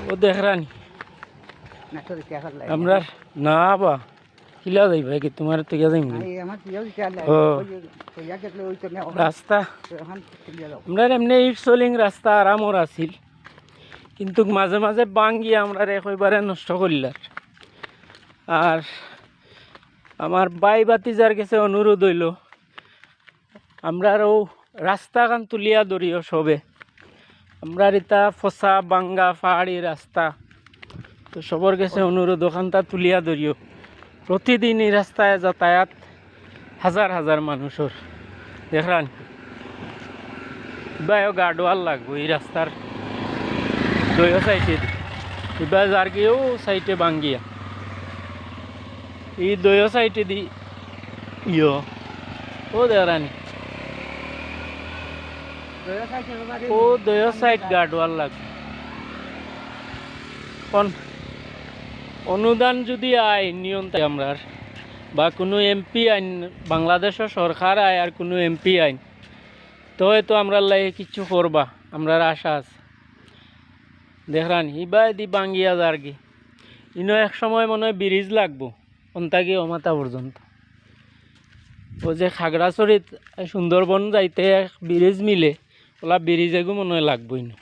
ও দেখরানি আমরা না বা কিলা যাই ভাই কি তোমার তো গিয়া যাইম ও রাস্তা আমরা এমনি ইট সোলিং রাস্তা আরামর আছিল কিন্তু মাঝে মাঝে বাঙ্গি আমরা একবারে নষ্ট করলার আর আমার বাই বাতিজার কাছে অনুরোধ হইল আমরা ও রাস্তা কান তুলিয়া ধরিও সবে আমরা এটা ফসা বাঙ্গা পাহাড়ি রাস্তা তো সবার কাছে অনুরোধ ওখানটা তুলিয়া ধরিও প্রতিদিন এই রাস্তায় যাতায়াত হাজার হাজার মানুষের দেখলাম এবার গার্ডওয়াল লাগবো এই রাস্তার দুই সাইডে এবার যার গিয়েও সাইডে বাঙ্গিয়া এই দুই সাইডে দি ও দেখরানি ও দুই সাইড গার্ডওয়াল লাগবে অনুদান যদি আয় নিয়ন্ত্রণ আমরা বা কোনো এমপি আইন বাংলাদেশের সরকার আয় আর কোনো এমপি আইন তো হয়তো আমরা লাগে কিছু করবা আমরা আশা আছে দেখরান ইবা দি বাঙ্গিয়া যার কি ইনো এক সময় মনে হয় ব্রিজ লাগবো অন্তাকি অমাতা পর্যন্ত ও যে খাগড়াছড়িত সুন্দরবন যাইতে ব্রিজ মিলে ওলা ব্রিজ এগু মনে হয় লাগবো ইনো